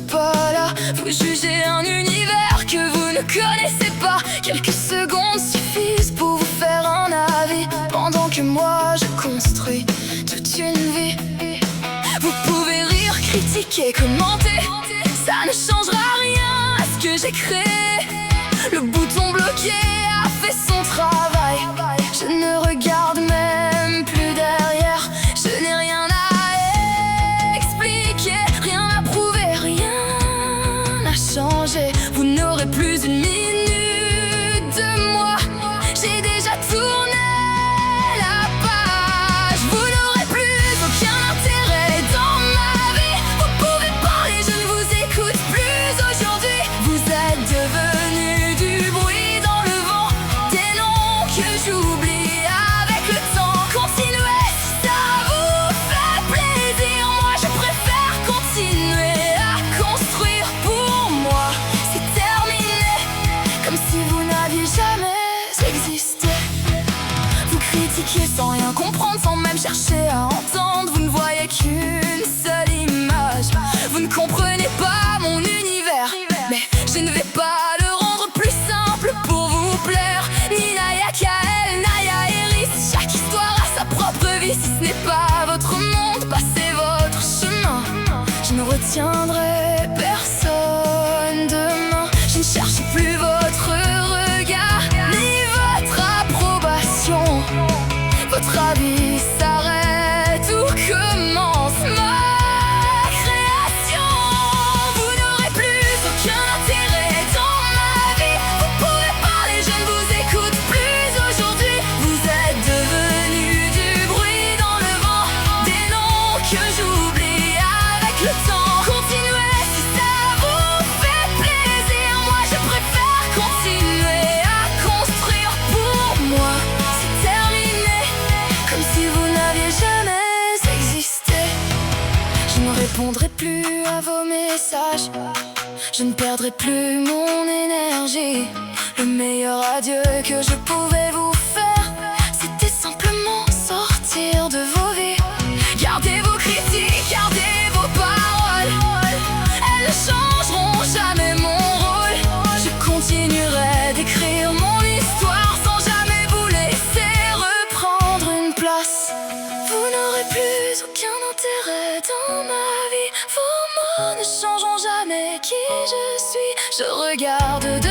pas là. Vous jugez un univers que vous ne connaissez pas. Quelques secondes suffisent pour vous faire un avis, pendant que moi je construis toute une vie. Vous pouvez rire, critiquer, commenter, ça ne changera rien à ce que j'ai créé. Le bouton bloqué a fait son travail. Je ne regarde même plus derrière. Je n'ai rien à expliquer, rien à prouver, rien à changer. Vous n'aurez plus une minute de moi. J'ai déjà tourné la page. Vous n'aurez plus aucun intérêt dans ma vie. Vous pouvez parler, je ne vous écoute plus aujourd'hui. Vous êtes devenus du bruit dans le vent, des noms que j'oublie avec le temps. Continuez si ça vous fait plaisir. Moi je préfère continuer à construire. Pour moi c'est terminé, comme si vous n'aviez jamais existé. Vous critiquez sans rien comprendre, sans même chercher à entendre. Vous ne voyez qu'une seule image. Vous ne comprenez pas mon univers, mais je ne vais pas le rendre plus simple pour vous plaire. Ni Naya, Kael, Naya, Eris, chaque histoire a sa propre vie. Si ce n'est pas votre monde, passez votre chemin. Je ne retiendrai personne demain. Je ne cherche plus votre regard, ni votre approbation. Votre avis s'arrête ou commence ma création. Vous n'aurez plus aucun intérêt dans ma vie. Vous pouvez parler, je ne vous écoute plus aujourd'hui. Vous êtes devenus du bruit dans le vent, des noms que j'oublie avec le temps. Continuez si ça vous fait plaisir. Moi je préfère continuer à construire. Pour moi c'est terminé, comme si vous n'aviez jamais existé. Je ne répondrai plus à vos messages. Je ne perdrai plus mon énergie. Le meilleur adieu que je pouvais vous faire, c'était simplement sortir de vos vies. Gardez vos critiques, gardez vos paroles. Elles ne changeront jamais mon rôle. Je continuerai d'écrire mon histoire sans jamais vous laisser reprendre une place. Vous n'aurez plus aucun intérêt dans ma vie. Vos mots ne changeront jamais qui je suis. Je regarde